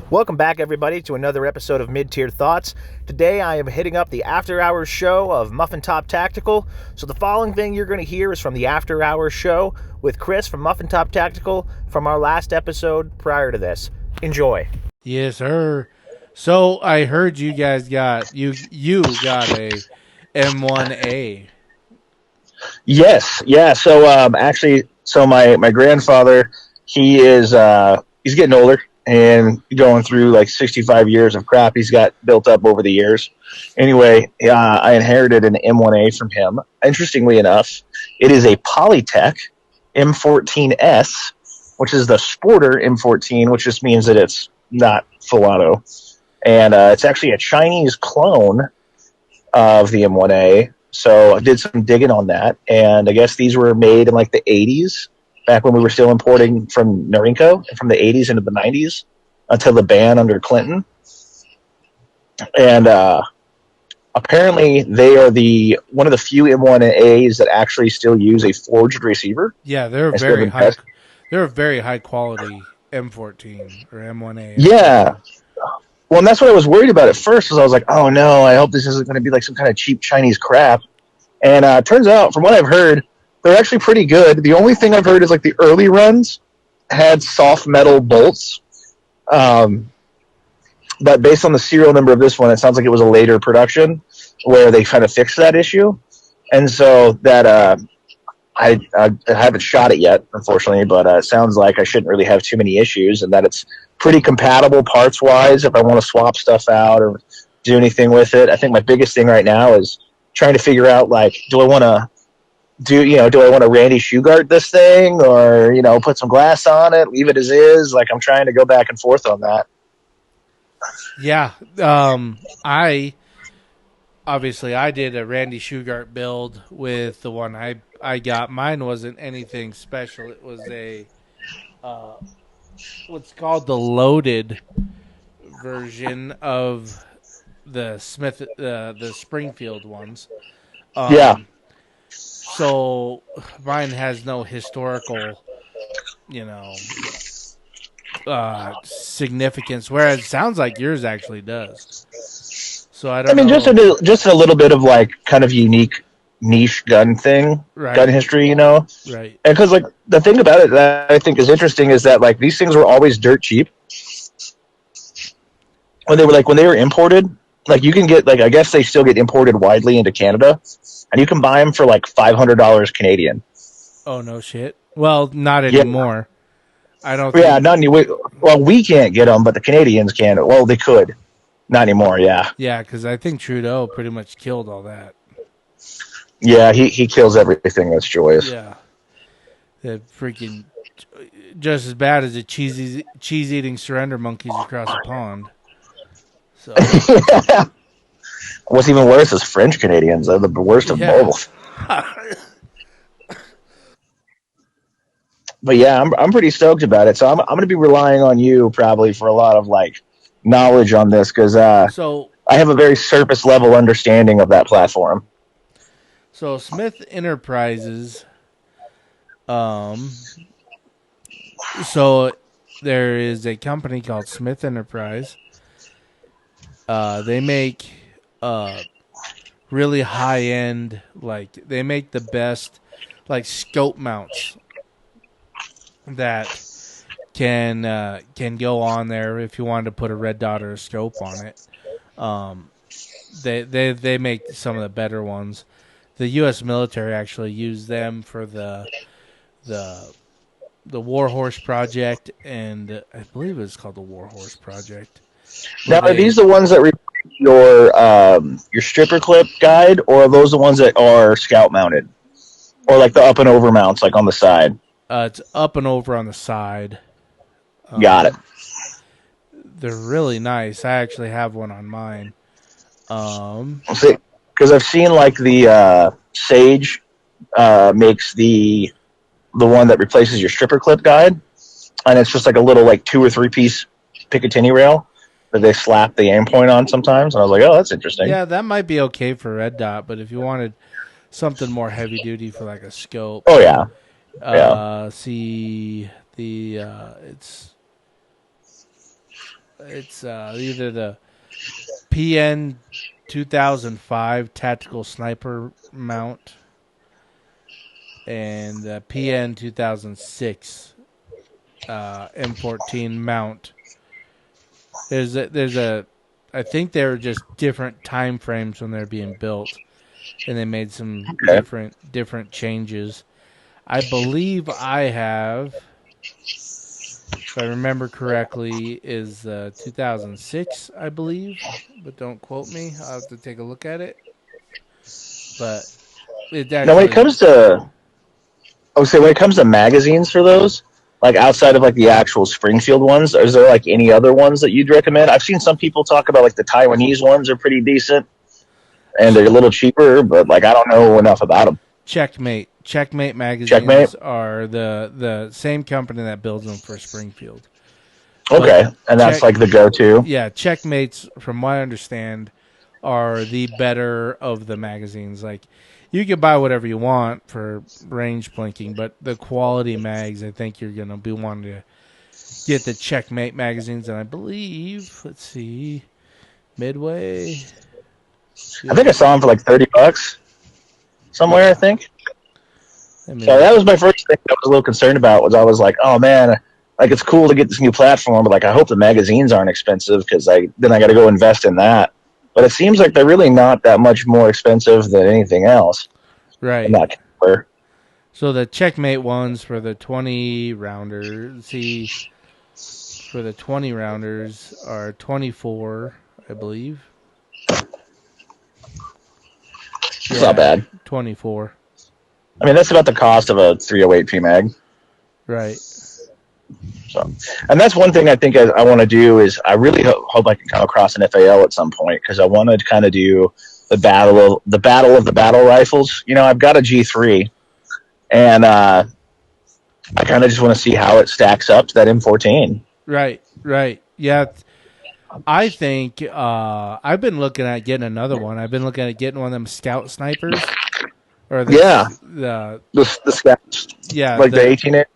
Welcome back, everybody, to another episode of Mid-Tier Thoughts. Today I am hitting up the After Hours show of Muffin Top Tactical. So the following thing you're going to hear is from the After Hours show with Chris from Muffin Top Tactical from our last episode prior to this. Enjoy. Yes, sir. So I heard you guys got you got a M1A. Yes, yeah. So actually, my grandfather, he's getting older and going through like 65 years of crap he's got built up over the years. Anyway, I inherited an M1A from him. Interestingly enough, it is a Polytech M14S, which is the Sporter M14, which just means that it's not full auto, and it's actually a Chinese clone of the M1A. So I did some digging on that, and I guess these were made in like the 80s, back when we were still importing from Norinco, from the 80s into the 90s until the ban under Clinton. And apparently they are one of the few M1As that actually still use a forged receiver. Yeah, they're very high. They're a very high quality M14 or M1A. Yeah. Well, and that's what I was worried about at first, because I was like, oh no, I hope this isn't going to be like some kind of cheap Chinese crap. And it turns out, from what I've heard, they're actually pretty good. The only thing I've heard is like the early runs had soft metal bolts. But based on the serial number of this one, it sounds like it was a later production where they kind of fixed that issue. And so that I haven't shot it yet, unfortunately, but it sounds like I shouldn't really have too many issues, and that it's pretty compatible parts-wise if I want to swap stuff out or do anything with it. I think my biggest thing right now is trying to figure out, like, do I want to Randy Shugart this thing, or, put some glass on it, leave it as is? Like, I'm trying to go back and forth on that. Yeah. I did a Randy Shugart build with the one I got. Mine wasn't anything special. It was a what's called the loaded version of the the Springfield ones. Yeah. So mine has no historical, significance, whereas it sounds like yours actually does. So I don't know. Just a little bit of like kind of unique niche gun thing, Right. Gun history, Right. And because like the thing about it that I think is interesting is that like these things were always dirt cheap when they were imported. Like you can get, like, I guess they still get imported widely into Canada, and you can buy them for like $500 Canadian. Oh no shit. Well, not anymore. Yeah. I don't. Yeah, not any. Well, we can't get them, but the Canadians can. Well, they could. Not anymore. Yeah. Yeah, because I think Trudeau pretty much killed all that. Yeah, he kills everything that's joyous. Yeah. The freaking just as bad as the cheese eating surrender monkeys across the pond. So. What's even worse is French Canadians. They're the worst of both. But yeah, I'm pretty stoked about it. So I'm going to be relying on you probably for a lot of like knowledge on this, because so I have a very surface level understanding of that platform. So Smith Enterprises, so there is a company called Smith Enterprise. They make really high end, like they make the best like scope mounts that can go on there if you wanted to put a red dot or a scope on it. They make some of the better ones. The U.S. military actually used them for the Warhorse Project, and I believe it's called the Warhorse Project. Now, are these the ones that your stripper clip guide, or are those the ones that are scout mounted, or like the up and over mounts, like on the side? It's up and over on the side. Got it. They're really nice. I actually have one on mine. Because I've seen like the Sage makes the one that replaces your stripper clip guide, and it's just like a little like 2 or 3 piece Picatinny rail that they slap the aim point on sometimes. And I was like, oh, that's interesting. Yeah, that might be okay for red dot, but if you wanted something more heavy duty for like a scope, oh yeah. See the it's It's either the PN 2005 Tactical Sniper Mount and the PN 2006 M14 Mount. I think they were just different time frames when they're being built, and they made some different changes. I believe I have, if I remember correctly, is 2006, I believe, but don't quote me. I'll have to take a look at it. But it actually, now, when it comes to magazines for those, like outside of like the actual Springfield ones, is there like any other ones that you'd recommend? I've seen some people talk about like the Taiwanese ones are pretty decent, and they're a little cheaper, but like I don't know enough about them. Checkmate magazines are the same company that builds them for Springfield. Okay, and that's like the go-to. Yeah, Checkmates, from what I understand, are the better of the magazines. Like, you can buy whatever you want for range plinking, but the quality mags, I think you're going to be wanting to get the Checkmate magazines. And I believe, let's see, Midway. I think I saw them for like $30 somewhere, I think. So that was my first thing I was a little concerned about, was I was like, oh man, like it's cool to get this new platform, but like I hope the magazines aren't expensive, because then I got to go invest in that. But it seems like they're really not that much more expensive than anything else. Right. I'm not sure. So the Checkmate ones for the 20 rounders, for the 20 rounders are 24, I believe. It's not bad. 24. I mean, that's about the cost of a 308P mag. Right. So, and that's one thing I think I want to do is I really hope I can come across an FAL at some point, because I want to kind of do the battle of the battle rifles. You know, I've got a G3, and I kind of just want to see how it stacks up to that M14. Right. Yeah. I think I've been looking at getting another one. I've been looking at getting one of them scout snipers. Or the scouts. Yeah. Like the 18-inch.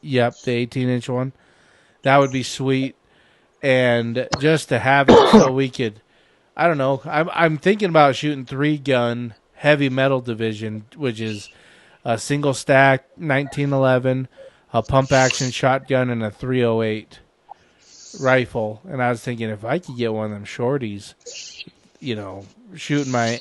Yep, the 18-inch one. That would be sweet. And just to have it so we could, I don't know, I'm thinking about shooting 3-gun heavy metal division, which is a single stack 1911, a pump action shotgun, and a 308 rifle. And I was thinking, if I could get one of them shorties, you know, shooting my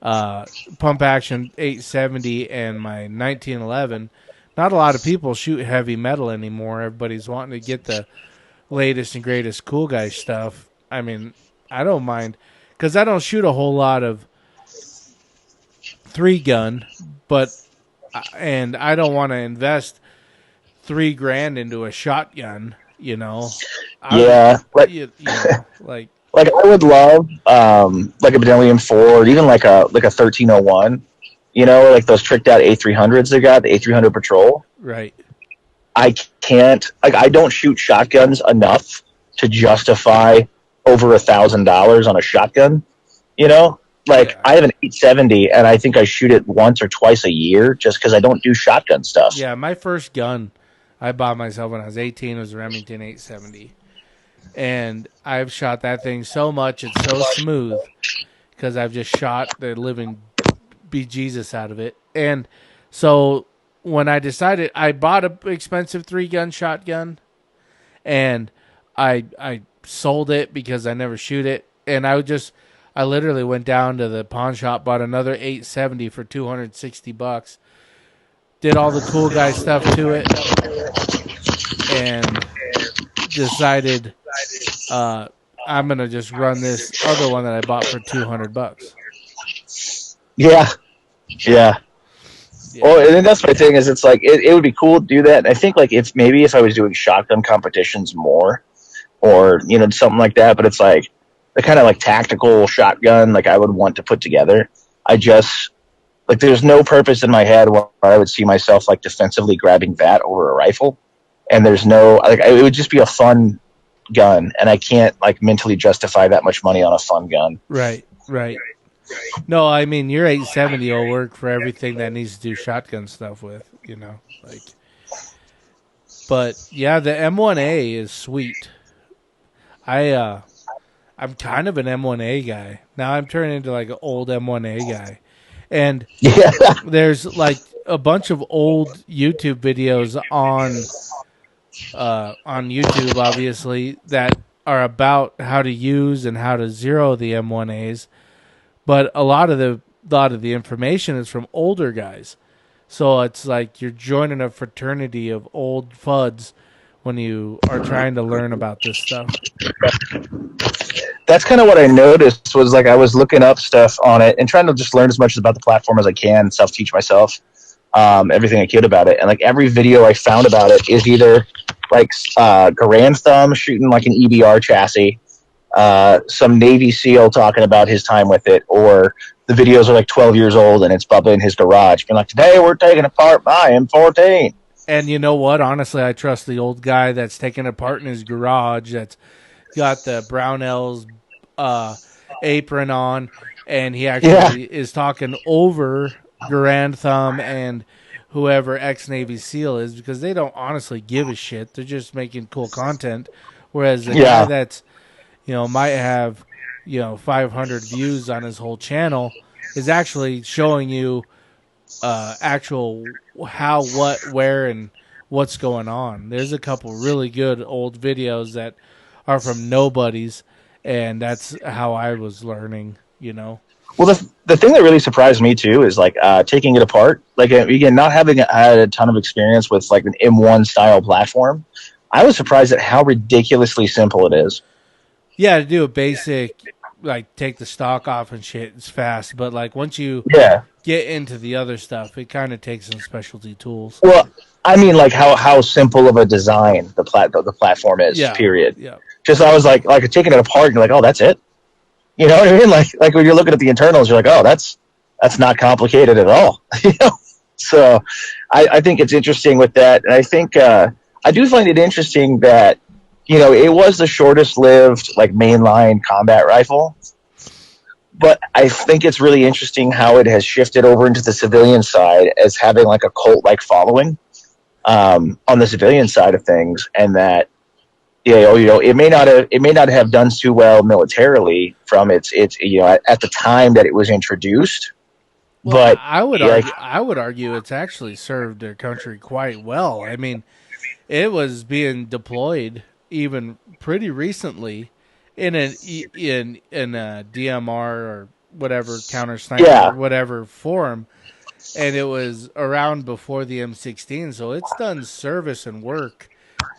pump action 870 and my 1911. Not a lot of people shoot heavy metal anymore. Everybody's wanting to get the latest and greatest cool guy stuff. I mean, I don't mind, because I don't shoot a whole lot of 3-gun, and I don't want to invest $3,000 into a shotgun. You know. Like I would love like a Benelli M4, or even like a 1301. You know, like those tricked out A300s they got, the A300 Patrol. Right. I can't, like, I don't shoot shotguns enough to justify over $1,000 on a shotgun. You know, like I have an 870, and I think I shoot it once or twice a year just because I don't do shotgun stuff. Yeah, my first gun I bought myself when I was 18 was a Remington 870. And I've shot that thing so much, it's so smooth, because I've just shot the living bejesus out of it. And so when I decided, I bought an expensive 3-gun shotgun, and I sold it because I never shoot it. And I literally went down to the pawn shop, bought another 870 for $260, did all the cool guy stuff to it, and decided I'm gonna just run this other one that I bought for $200. Yeah. Well, and that's my thing, is it's like it would be cool to do that. And I think like if I was doing shotgun competitions more, or you know, something like that, but it's like the kind of like tactical shotgun like I would want to put together. I just like, there's no purpose in my head where I would see myself like defensively grabbing that over a rifle, and there's no like, it would just be a fun gun, and I can't like mentally justify that much money on a fun gun. Right. No, I mean, your 870 will work for everything that needs to do shotgun stuff with, you know, like. But yeah, the M1A is sweet. I'm kind of an M1A guy. Now I'm turning into like an old M1A guy. And Yeah. there's like a bunch of old YouTube videos on YouTube, obviously, that are about how to use and how to zero the M1As. But a lot of the information is from older guys. So it's like you're joining a fraternity of old fuds when you are trying to learn about this stuff. That's kind of what I noticed was like I was looking up stuff on it and trying to just learn as much about the platform as I can, self-teach myself, everything I could about it. And like every video I found about it is either like Grand Thumb shooting like an EBR chassis, some Navy SEAL talking about his time with it, or the videos are like 12 years old and it's Bubba in his garage being like, today we're taking apart my M14. And you know what? Honestly, I trust the old guy that's taking it apart in his garage, that's got the Brownells apron on, and he actually is talking over Grand Thumb and whoever ex-Navy SEAL is, because they don't honestly give a shit. They're just making cool content. Whereas the guy that's, might have, 500 views on his whole channel is actually showing you actual how, what, where, and what's going on. There's a couple really good old videos that are from nobodies, and that's how I was learning, Well, the thing that really surprised me too is like taking it apart. Like again, not having had a ton of experience with like an M1 style platform, I was surprised at how ridiculously simple it is. Yeah, to do a basic, like take the stock off and shit, it's fast. But like once you get into the other stuff, it kind of takes some specialty tools. Well, I mean, like how simple of a design the platform is. Yeah. Period. Yeah. Just I was like taking it apart, and you're like, oh, that's it. You know what I mean? Like when you're looking at the internals, you're like, oh, that's not complicated at all. So I think it's interesting with that, and I think I do find it interesting that it was the shortest lived like mainline combat rifle, but I think it's really interesting how it has shifted over into the civilian side as having like a cult like following on the civilian side of things, and that. It may not have done too well militarily from its at the time that it was introduced. Well, but I would argue it's actually served their country quite well. I mean, it was being deployed even pretty recently in a DMR or whatever, counter sniper or whatever form, and it was around before the M16, so it's done service and work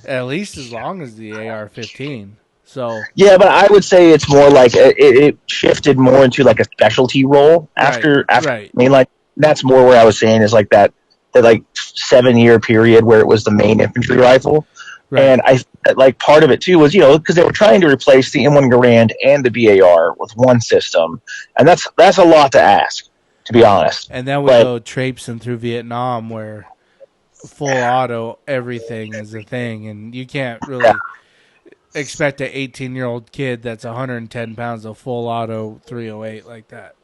at least as long as the AR-15. So yeah, but I would say it's more like it shifted more into like a specialty role after right. I mean, like that's more where I was saying is like that like 7-year period where it was the main infantry rifle. Right. And I like part of it too was because they were trying to replace the M1 Garand and the BAR with one system, and that's a lot to ask, to be honest. And then we go traipsing through Vietnam where full auto everything is a thing, and you can't really expect an 18-year-old kid that's 110 pounds of full auto 308 like that.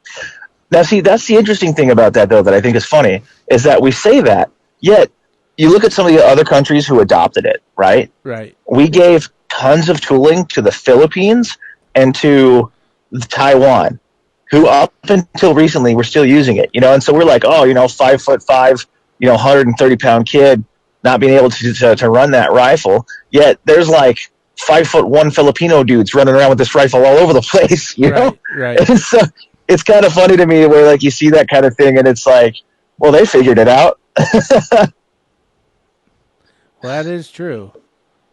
Now, see, that's the interesting thing about that, though, that I think is funny, is that we say that, yet you look at some of the other countries who adopted it, right? Right. We gave tons of tooling to the Philippines and to Taiwan, who up until recently were still using it, and so we're like, 5'5", 130-pound kid not being able to run that rifle. Yet there's like 5'1" Filipino dudes running around with this rifle all over the place, you know? Right. And so it's kind of funny to me where like you see that kind of thing and it's like, well, they figured it out. Well, that is true.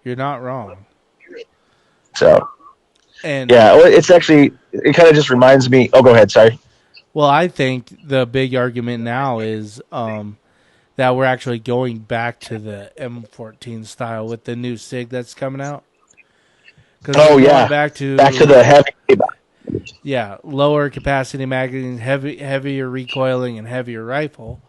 You're not wrong. So, and yeah, it's actually, it kind of just reminds me. Oh, go ahead. Sorry. Well, I think the big argument now is that we're actually going back to the M14 style with the new SIG that's coming out. Oh, yeah. Back to the heavy. Yeah, lower capacity magazine, heavier recoiling, and heavier rifle.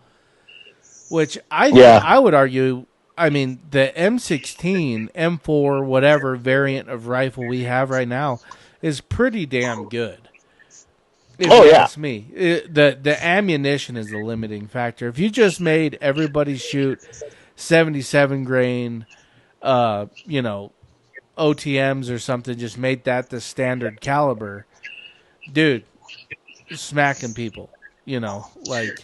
Which I would argue, I mean, the M16, M4, whatever variant of rifle we have right now is pretty damn good. If you ask me, the ammunition is the limiting factor. If you just made everybody shoot 77 grain, OTMs or something, just made that the standard caliber, dude, smacking people, like.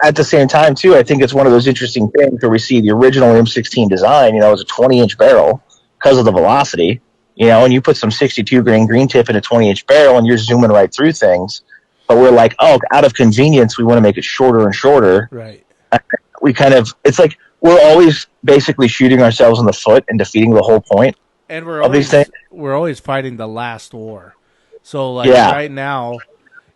At the same time, too, I think it's one of those interesting things where we see the original M16 design, it was a 20-inch barrel because of the velocity, and you put some 62 grain green tip in a 20-inch barrel and you're zooming right through things. But we're like, oh, out of convenience, we want to make it shorter and shorter. Right. It's like we're always basically shooting ourselves in the foot and defeating the whole point. And we're always fighting the last war. So right now,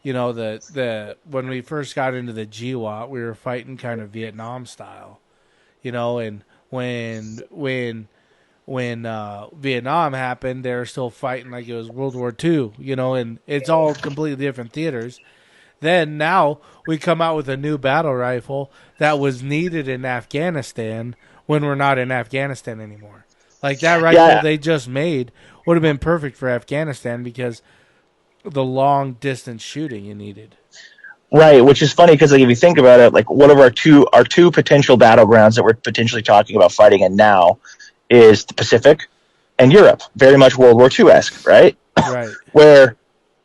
the when we first got into the GWAT, we were fighting kind of Vietnam style, and when Vietnam happened, they were still fighting like it was World War II, and it's all completely different theaters. Then now we come out with a new battle rifle that was needed in Afghanistan when we're not in Afghanistan anymore. Like that rifle they just made would have been perfect for Afghanistan because the long distance shooting you needed. Right, which is funny because if you think about it, like one of our two potential battlegrounds that we're potentially talking about fighting in now is the Pacific and Europe, very much World War II-esque, right? Right. Where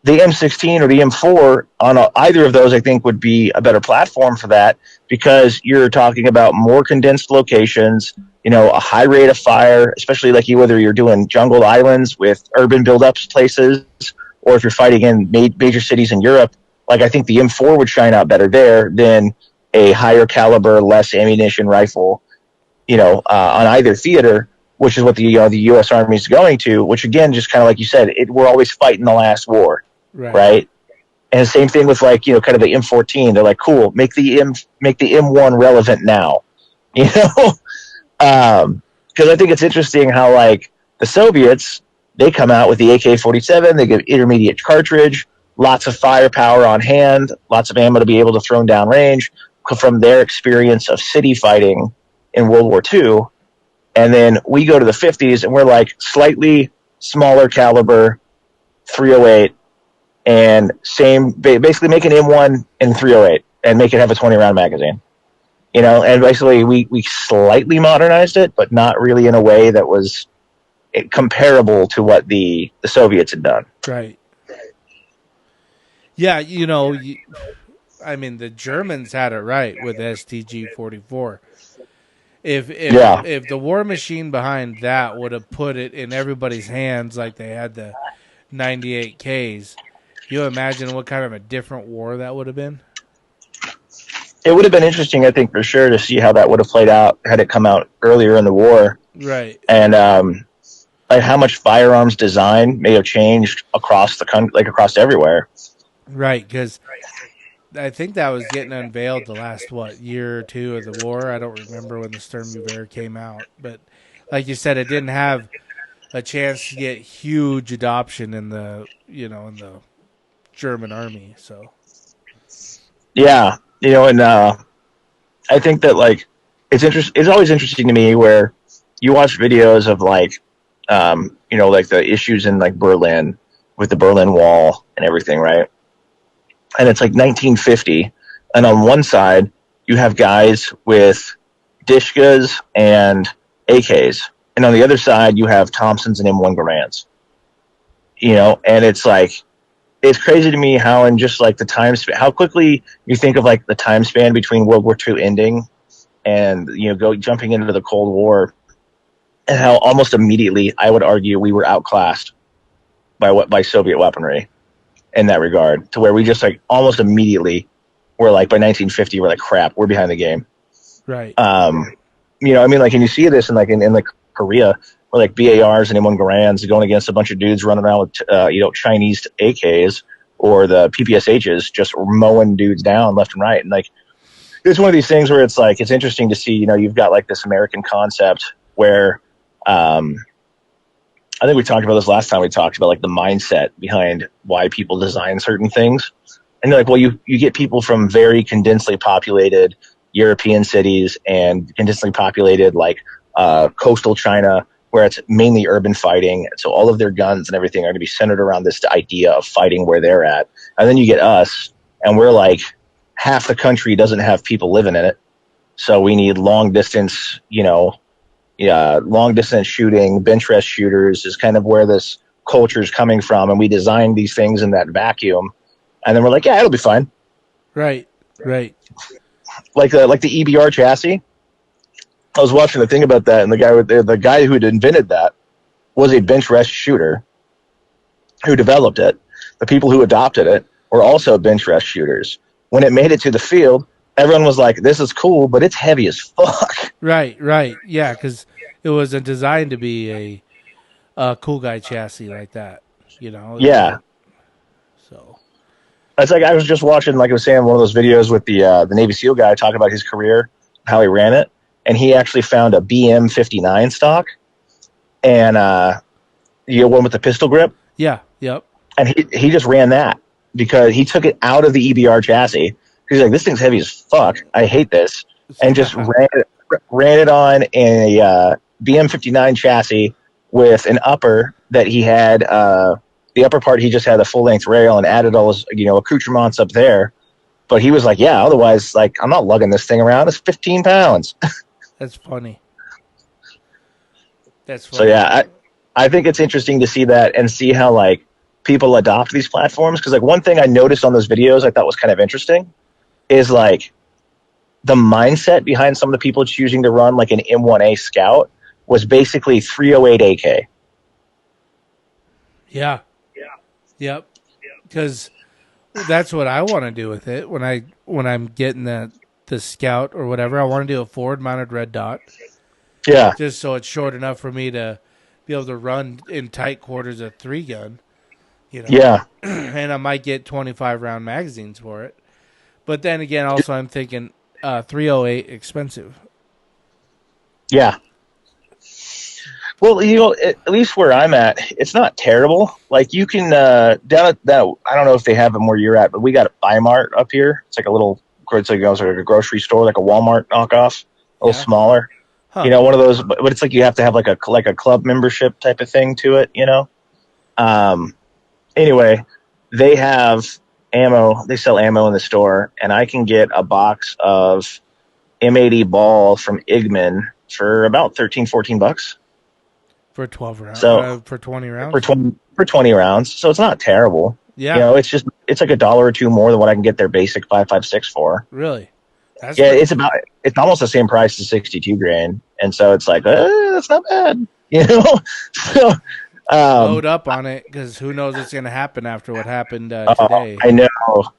the M16 or the M4 on either of those, I think, would be a better platform for that because you're talking about more condensed locations, a high rate of fire, especially whether you're doing jungled islands with urban buildups places, or if you're fighting in major cities in Europe. I think the M4 would shine out better there than a higher caliber, less ammunition rifle, on either theater, which is what the U.S. Army is going to. Which again, just kind of like you said, we're always fighting the last war, right? And same thing with kind of the M14. They're like, cool, make the M1 relevant now, because I think it's interesting how the Soviets, they come out with the AK-47, they give intermediate cartridge, lots of firepower on hand, lots of ammo to be able to throw down range from their experience of city fighting in World War II. And then we go to the 50s and we're slightly smaller caliber 308 and basically make an M1 and 308 and make it have a 20-round magazine. And basically we slightly modernized it, but not really in a way that was comparable to what the Soviets had done. Right. Yeah, the Germans had it right with STG-44. If the war machine behind that would have put it in everybody's hands like they had the 98Ks, you imagine what kind of a different war that would have been? It would have been interesting, I think, for sure, to see how that would have played out had it come out earlier in the war. Right. And how much firearms design may have changed across the country, across everywhere. Right, because I think that was getting unveiled the last, year or two of the war. I don't remember when the Sturmgewehr came out. But like you said, it didn't have a chance to get huge adoption in the, in the German army. So, yeah, and I think that it's always interesting to me where you watch videos of the issues in Berlin with the Berlin Wall and everything, right? And it's 1950, and on one side you have guys with Dishkas and AKs, and on the other side you have Thompsons and M1 Garands. And it's crazy to me how in just the time span, how quickly you think of the time span between World War II ending and jumping into the Cold War, and how almost immediately I would argue we were outclassed by Soviet weaponry in that regard, to where we just almost immediately were by 1950 we're crap, we're behind the game. Right. And you see this in Korea where BARs and M1 Garands going against a bunch of dudes running around with Chinese AKs or the PPSHs just mowing dudes down left and right. And it's one of these things where it's interesting to see, you've got this American concept where I think we talked about this last time. We talked about the mindset behind why people design certain things. And you get people from very condensely populated European cities and condensely populated coastal China, where it's mainly urban fighting. So all of their guns and everything are going to be centered around this idea of fighting where they're at. And then you get us, and we're half the country doesn't have people living in it. So we need long distance, long distance shooting, bench rest shooters is kind of where this culture is coming from, and we designed these things in that vacuum, and then we're like, yeah, it'll be fine. Right. Like the EBR chassis. I was watching the thing about that, and the guy who had invented that was a bench rest shooter who developed it. The people who adopted it were also bench rest shooters. When it made it to the field, everyone was like, this is cool, but it's heavy as fuck. Right. Yeah, because it wasn't designed to be a cool guy chassis like that, Yeah. So It's like I was just watching, like I was saying, one of those videos with the Navy SEAL guy talking about his career, how he ran it, and he actually found a BM-59 stock, and one with the pistol grip. Yeah. Yep. And he just ran that because he took it out of the EBR chassis. He's like, this thing's heavy as fuck. I hate this, and just ran it on a BM-59 chassis with an upper that he had. The upper part, he just had a full-length rail and added all his, accoutrements up there. But he was like, yeah, otherwise, like, I'm not lugging this thing around. It's 15 pounds. That's funny. So, yeah, I think it's interesting to see that and see how, like, people adopt these platforms. Because, like, one thing I noticed on those videos I thought was kind of interesting is, like, the mindset behind some of the people choosing to run, like, an M1A Scout was basically 308 AK. Yeah. Yep. Because that's what I want to do with it when I'm getting the Scout or whatever. I want to do a forward mounted red dot. Yeah. Just so it's short enough for me to be able to run in tight quarters a 3-gun. Yeah. And I might get 25 round magazines for it. But then again, also I'm thinking 308 expensive. Yeah. Well, at least where I'm at, it's not terrible. Like, you can, down at that, I don't know if they have them where you're at, but we got a Bi-Mart up here. It's like a little, it's like a grocery store, like a Walmart knockoff, a little smaller. Huh. One of those, but it's like you have to have like a club membership type of thing to it, Anyway, they have ammo. They sell ammo in the store, and I can get a box of M80 ball from Igman for about $13-14. For 12 rounds. So for 20 rounds? For 20 rounds. So it's not terrible. Yeah. It's like $1 or $2 more than what I can get their basic 5.56 for. Really? It's almost the same price as 62 grain. And so it's like, that's not bad. So load up on it, because who knows what's going to happen after what happened today. I know.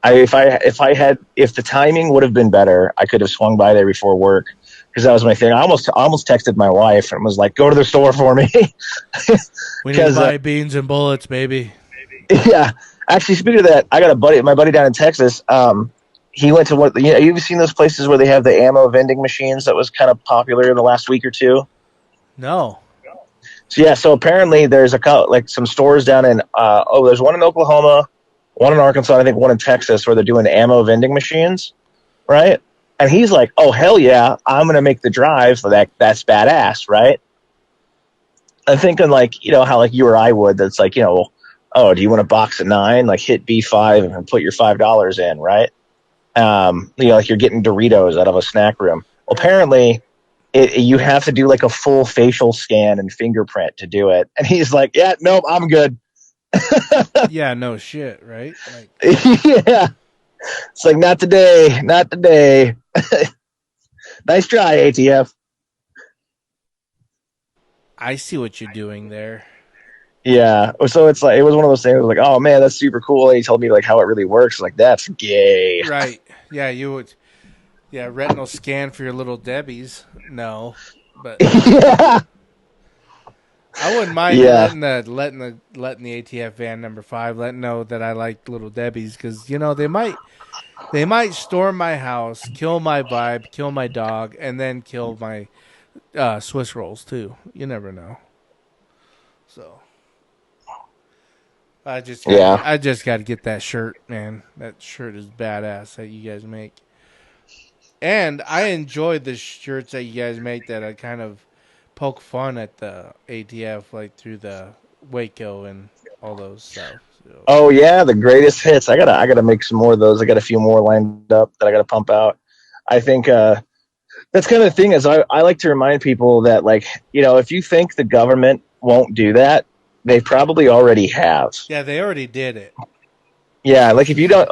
If the timing would have been better, I could have swung by there before work. Because that was my thing. I almost texted my wife and was like, go to the store for me. We need to buy beans and bullets, baby. Yeah. Actually, speaking of that, I got my buddy down in Texas. He went to you've seen those places where they have the ammo vending machines that was kind of popular in the last week or two? No. So apparently there's some stores down in, there's one in Oklahoma, one in Arkansas, and I think one in Texas where they're doing ammo vending machines, right? And he's like, oh, hell yeah, I'm going to make the drive for that. That's badass, right? I'm thinking how like you or I would, that's like, do you want a box of 9? Like hit B5 and put your $5 in, right? Like you're getting Doritos out of a snack room. Well, apparently you have to do like a full facial scan and fingerprint to do it. And he's like, yeah, nope, I'm good. Yeah, no shit, right? Yeah. It's like, not today. Nice try, ATF. I see what you're doing there. Yeah. So it's like, it was one of those things. Like, oh man, that's super cool. And he told me like how it really works. Like, that's gay. Right. Yeah, you would. Yeah, retinal scan for your little Debbies. No, but Yeah. I wouldn't mind letting the ATF van number 5 know that I like little Debbies, because they might storm my house, kill my vibe, kill my dog, and then kill my Swiss rolls too. You never know. So I just got to get that shirt, man. That shirt is badass that you guys make. And I enjoy the shirts that you guys make that I kind of poke fun at the ATF, like through the Waco and all those stuff. So. Oh yeah, the greatest hits. I gotta make some more of those. I got a few more lined up that I gotta pump out. I think that's kind of the thing is I like to remind people that, like, if you think the government won't do that, they probably already have. Yeah, they already did it. Yeah, like if you don't,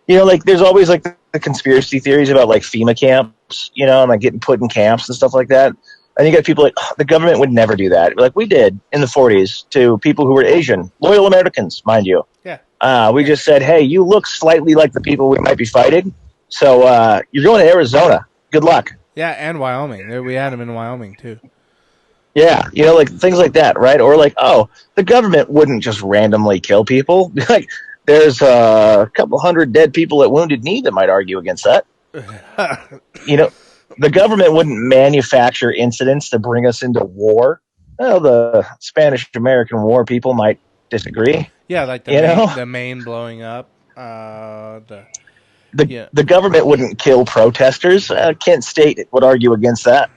like there's always like the conspiracy theories about like FEMA camps, and like getting put in camps and stuff like that. And you got people like, the government would never do that. Like we did in the 40s to people who were Asian, loyal Americans, mind you. Yeah. We just said, hey, you look slightly like the people we might be fighting, so you're going to Arizona. Good luck. Yeah, and Wyoming. We had them in Wyoming too. Yeah, like things like that, right? Or like, oh, the government wouldn't just randomly kill people. Like, there's a couple hundred dead people at Wounded Knee that might argue against that. The government wouldn't manufacture incidents to bring us into war. Well, the Spanish-American War people might disagree. Yeah, like the Maine blowing up. The government wouldn't kill protesters. Kent State would argue against that.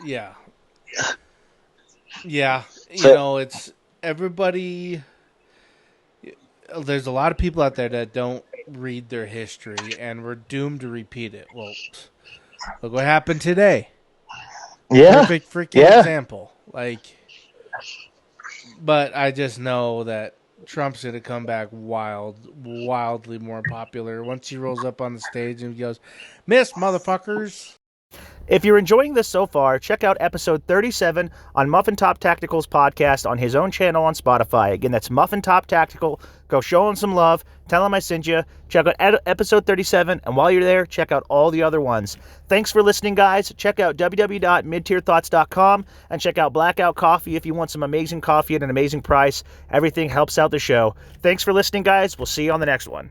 Yeah. Yeah, it's everybody. There's a lot of people out there that don't read their history, and we're doomed to repeat it. Well, look what happened today. Yeah, perfect freaking example. But I just know that Trump's gonna come back wildly more popular once he rolls up on the stage and he goes, "Miss motherfuckers." If you're enjoying this so far, check out episode 37 on Muffin Top Tactical's podcast on his own channel on Spotify. Again, that's Muffin Top Tactical. Go show him some love. Tell him I sent you. Check out episode 37, and while you're there, check out all the other ones. Thanks for listening, guys. Check out www.midtierthoughts.com and check out Blackout Coffee if you want some amazing coffee at an amazing price. Everything helps out the show. Thanks for listening, guys. We'll see you on the next one.